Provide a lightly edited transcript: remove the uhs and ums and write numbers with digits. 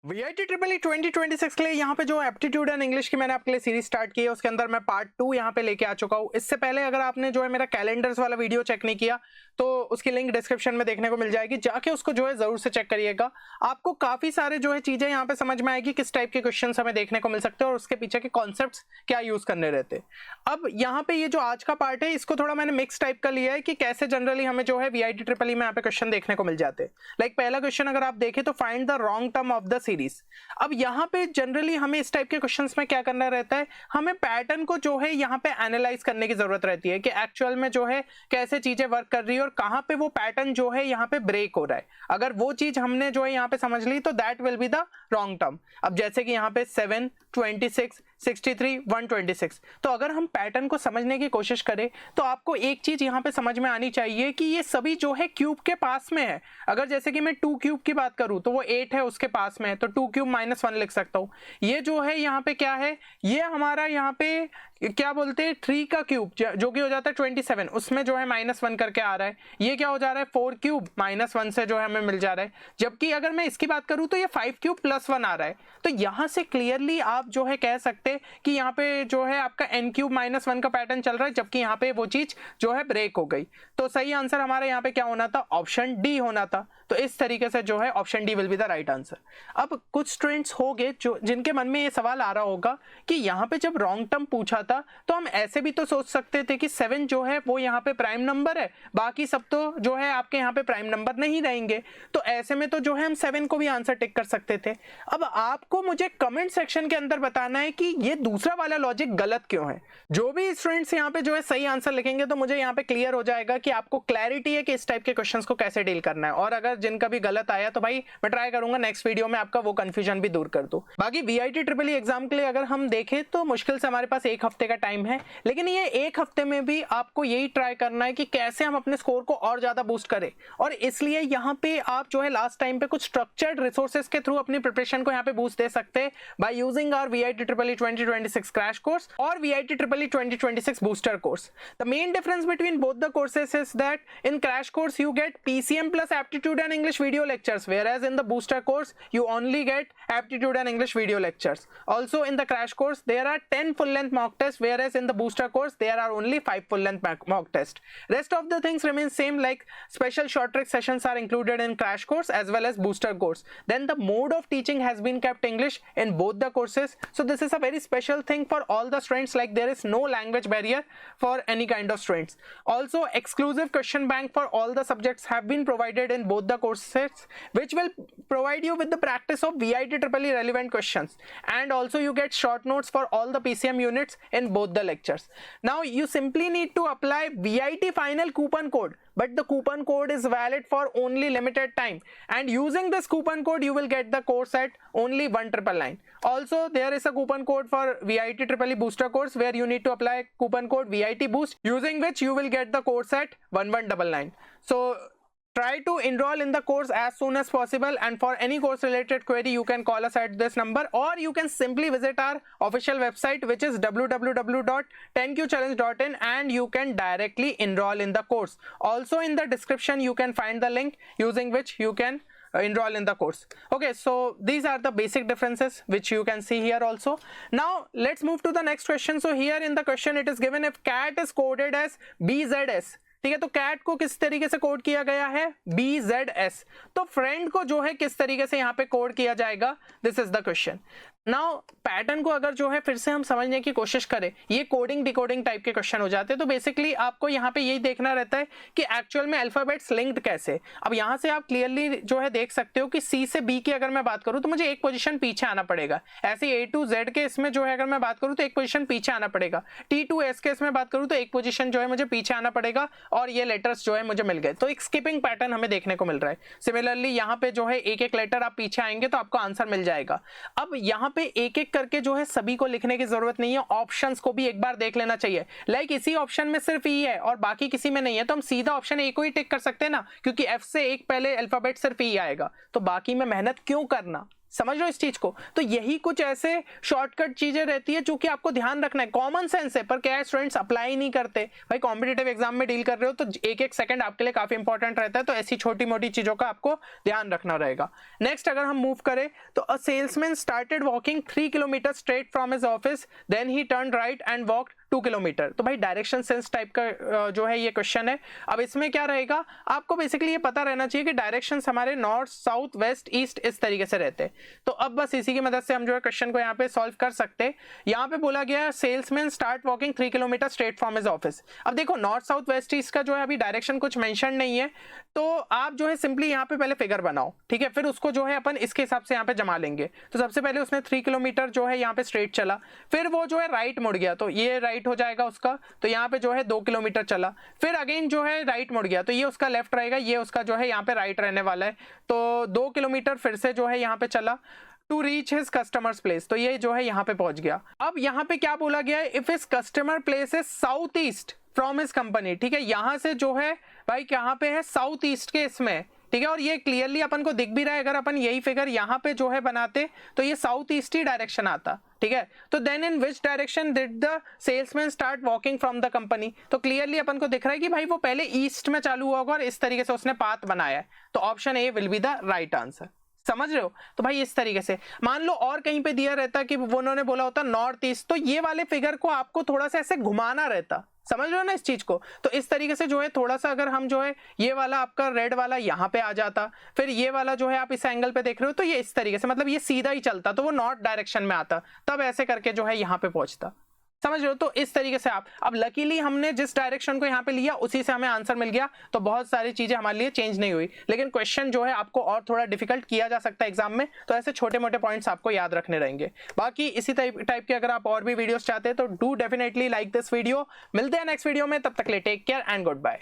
VIT triple E 2026 के लिए यहाँ पे जो एप्टीट्यूड एंड इंग्लिश की मैंने आपके लिए सीरीज स्टार्ट की है उसके अंदर मैं पार्ट 2 यहाँ पे लेके आ चुका हूँ। इससे पहले अगर आपने जो है मेरा कैलेंडर्स वाला वीडियो चेक नहीं किया तो उसकी लिंक डिस्क्रिप्शन में देखने को मिल जाएगी, जाके उसको जो है जरूर से चेक करिएगा। आपको काफी सारे जो है चीजें यहाँ पे समझ में आएगी, किस टाइप के क्वेश्चन हमें देखने को मिल सकते हैं और उसके पीछे के कॉन्सेप्ट्स क्या यूज करने रहते हैं। अब यहाँ पे ये जो आज का पार्ट है इसको थोड़ा मैंने मिक्स टाइप का लिया है कि कैसे जनरली हमें जो है वीआईटी ट्रिपल ई में यहाँ पे क्वेश्चन देखने को मिल जाते हैं। लाइक पहला क्वेश्चन अगर आप देखें तो find the wrong term of the series. अब यहाँ पे जनरली हमें इस टाइप के क्वेश्चंस में क्या करना रहता है, हमें पैटर्न को जो है यहाँ पे एनालाइज करने की जरूरत रहती है कि एक्चुअल में जो है कैसे चीजें वर्क कर रही है और कहाँ पे वो पैटर्न जो है यहाँ पे ब्रेक हो रहा है। अगर वो चीज हमने जो है यहाँ पे समझ ली तो that will be the wrong term. अब जैसे कि यहाँ पे 7, 26, 63, 126, तो अगर हम पैटर्न को समझने की कोशिश करें तो आपको एक चीज यहाँ पे समझ में आनी चाहिए कि ये सभी जो है क्यूब के पास में है। अगर जैसे कि मैं 2 क्यूब की बात करूं तो वो 8 है उसके पास में है, तो 2 क्यूब -1 लिख सकता हूं। ये जो है यहाँ पे क्या है, ये हमारा यहाँ पे क्या बोलते हैं 3 का क्यूब जो कि हो जाता है 27, उसमें जो है -1 करके आ रहा है। ये क्या हो जा रहा है 4 क्यूब -1 से जो है हमें मिल जा रहा है। जबकि अगर मैं इसकी बात करूं तो ये 5 क्यूब +1 आ रहा है। तो यहां से क्लियरली आप जो है कह सकते हैं कि यहाँ पे जो है आपका n क्यूब -1 का पैटर्न चल रहा है, जबकि यहाँ पे वो चीज जो है ब्रेक हो गई। तो सही आंसर हमारा यहाँ पे क्या होना था, ऑप्शन डी होना था। तो इस तरीके से जो है option D will be the right answer. अब कुछ स्टूडेंट्स होंगे जो जिनके मन में ये सवाल आ रहा होगा कि यहाँ पे जब रॉन्ग टर्म पूछा था तो हम ऐसे भी तो सोच सकते थे कि 7 जो है वो यहाँ पे प्राइम नंबर है, बाकी सब तो जो है आपके यहाँ पे प्राइम नंबर नहीं रहेंगे। तो ऐसे में तो जो है हम 7 को भी आंसर टिक कर सकते थे। अब आपको मुझे कमेंट सेक्शन के अंदर बताना है कि ये दूसरा वाला लॉजिक गलत क्यों है। जो भी स्टूडेंट्स यहाँ पे जो है सही आंसर लिखेंगे तो मुझे यहाँ पे क्लियर हो जाएगा कि आपको क्लैरिटी है कि इस टाइप के क्वेश्चंस को कैसे डील करना है। और अगर जिनका भी गलत आया तो भाई मैं ट्राई करूंगा नेक्स्ट वीडियो में आपका वो कंफ्यूजन भी दूर कर दूं। बाकी वीआईटी ट्रिपल ई एग्जाम के लिए अगर हम देखें तो मुश्किल से हमारे पास 1 हफ्ते का टाइम है, लेकिन ये 1 हफ्ते में भी आपको यही ट्राई करना है कि कैसे हम अपने स्कोर को और ज्यादा बूस्ट करें। और इसलिए यहाँ पे आप जो है लास्ट टाइम पे कुछ स्ट्रक्चर्ड रिसोर्सेज के थ्रू अपनी प्रिपरेशन को यहाँ पे बूस्ट दे सकते हैं by using our VIT triple E 2026 crash course और VIT triple E 2026 booster course. The main difference between both the courses is that in crash course you get PCM plus aptitude and English video lectures, whereas in the booster course you only get aptitude and English video lectures. Also in the crash course there are 10 full length mock tests, whereas in the booster course there are only 5 full length mock tests. Rest of the things remain same, like special short trick sessions are included in crash course as well as booster course. Then the mode of teaching has been kept English in both the courses, so this is a very special thing for all the students, like there is no language barrier for any kind of students. Also exclusive question bank for all the subjects have been provided in both the courses, which will provide you with the practice of VIT triple E relevant questions, and also you get short notes for all the PCM units in both the lectures. Now you simply need to apply VIT final coupon code, but the coupon code is valid for only limited time, and using this coupon code you will get the course at only 1999. Also there is a coupon code for VIT triple E booster course where you need to apply coupon code VIT boost, using which you will get the course at 1199. So try to enroll in the course as soon as possible, and for any course related query you can call us at this number, or you can simply visit our official website which is www.10qchallenge.in, and you can directly enroll in the course. Also in the description you can find the link using which you can enroll in the course. Okay, so these are the basic differences which you can see here also. Now let's move to the next question. So here in the question it is given if cat is coded as BZS, ठीक है, तो cat को किस तरीके से code किया गया है BZS, तो फ्रेंड को जो है किस तरीके से यहाँ पे कोड किया जाएगा, this is the question. Now pattern को अगर जो है फिर से हम समझने की कोशिश करें, ये कोडिंग डिकोडिंग टाइप के क्वेश्चन हो जाते हैं। तो बेसिकली आपको यहाँ पे यही देखना रहता है कि एक्चुअल में अल्फाबेट्स लिंक्ड कैसे। अब यहाँ से आप क्लियरली जो है देख सकते हो कि C से B की अगर मैं बात करूँ तो मुझे एक पोजीशन पीछे आना पड़ेगा। ऐसे A to Z के इसमें जो है अगर मैं बात करूँ तो एक पोजीशन पीछे आना पड़ेगा। T to S के इसमें बात करूँ तो एक पोजीशन जो है मुझे पीछे आना पड़ेगा, और ये लेटर्स जो है मुझे मिल गए। तो एक स्किपिंग पैटर्न हमें देखने को मिल रहा है। सिमिलरली यहाँ पे जो है एक एक लेटर आप पीछे आएंगे तो आपको आंसर मिल जाएगा। अब यहाँ पे एक एक करके जो है सभी को लिखने की जरूरत नहीं है, ऑप्शंस को भी एक बार देख लेना चाहिए। लाइक इसी ऑप्शन में सिर्फ ई है और बाकी किसी में नहीं है, तो हम सीधा ऑप्शन ए को ही टिक कर सकते हैं ना, क्योंकि एफ से एक पहले अल्फाबेट सिर्फ ई आएगा, तो बाकी में मेहनत क्यों करना। समझ रहे हो इस चीज को? तो यही कुछ ऐसे शॉर्टकट चीजें रहती है जो कि आपको ध्यान रखना है, कॉमन सेंस है, पर क्या है स्टूडेंट्स अप्लाई नहीं करते। भाई कॉम्पिटेटिव एग्जाम में डील कर रहे हो तो एक एक सेकंड आपके लिए काफी इंपॉर्टेंट रहता है, तो ऐसी छोटी मोटी चीजों का आपको ध्यान रखना रहेगा। नेक्स्ट अगर हम मूव करें तो a salesman started walking 3 kilometre straight from his office, then he turn right and walk 2 kilometre. तो भाई डायरेक्शन सेंस टाइप का जो है ये क्वेश्चन है। अब इसमें क्या रहेगा, आपको बेसिकली ये पता रहना चाहिए कि डायरेक्शंस हमारे नॉर्थ, साउथ, वेस्ट, ईस्ट इस तरीके से रहते हैं। तो अब बस इसी की मदद से हम जो है क्वेश्चन को यहाँ पे सॉल्व कर सकते हैं। यहाँ पे बोला गया है salesman start walking 3 kilometre straight from his office. अब देखो नॉर्थ, साउथ, वेस्ट, ईस्ट का जो है अभी डायरेक्शन कुछ मेंशन नहीं है, तो आप जो है सिंपली यहाँ पे पहले फिगर बनाओ, ठीक है, फिर उसको जो है अपन इसके हिसाब से यहाँ पे जमा लेंगे। तो सबसे पहले उसने 3 किलोमीटर जो है यहाँ पे स्ट्रेट चला, फिर वो जो है राइट मुड़ गया, तो ये राइट हो जाएगा उसका, तो यहाँ पे जो है 2 किलोमीटर चला, फिर अगेन जो है राइट मुड़ गया, तो ये उसका लेफ्ट रहेगा, ये उसका जो है यहाँ पे राइट रहने वाला है। तो 2 किलोमीटर फिर से जो है यहाँ पे चला to reach his customers place, तो ये जो है यहाँ पे पहुंच गया। अब यहाँ पे क्या बोला गया है, if his customer place is south east from his company, ठीक है, यहाँ से जो है भाई कहाँ पे है, साउथ ईस्ट के इसमें, ठीक है, और ये क्लियरली अपन को दिख भी रहा है। अगर अपन यही फिगर यहाँ पे जो है बनाते तो ये साउथ ईस्ट ही डायरेक्शन आता, ठीक है। तो then in which direction did the salesman start walking from the company, तो क्लियरली अपन को दिख रहा है कि भाई वो पहले ईस्ट में चालू हुआ होगा और इस तरीके से उसने पाथ बनाया है, तो option A will be the right answer. समझ रहे हो? तो भाई इस तरीके से मान लो और कहीं पे दिया रहता कि वो उन्होंने बोला होता नॉर्थ ईस्ट, तो ये वाले फिगर को आपको थोड़ा सा ऐसे घुमाना रहता, समझ रहे हो ना इस चीज को? तो इस तरीके से जो है थोड़ा सा अगर हम जो है ये वाला आपका रेड वाला यहाँ पे आ जाता, फिर ये वाला जो है आप इस एंगल पे देख रहे हो, तो ये इस तरीके से मतलब ये सीधा ही चलता, तो वो नॉर्थ डायरेक्शन में आता, तब ऐसे करके जो है यहाँ पे पहुंचता। समझ रहे हो? तो इस तरीके से आप, अब लकीली हमने जिस डायरेक्शन को यहाँ पे लिया उसी से हमें आंसर मिल गया, तो बहुत सारी चीजें हमारे लिए चेंज नहीं हुई। लेकिन क्वेश्चन जो है आपको और थोड़ा डिफिकल्ट किया जा सकता है एग्जाम में, तो ऐसे छोटे मोटे पॉइंट्स आपको याद रखने रहेंगे। बाकी इसी टाइप के अगर आप और भी वीडियोस चाहते हैं तो do definitely like this video. मिलते हैं नेक्स्ट वीडियो में, तब तक ले take care and good bye.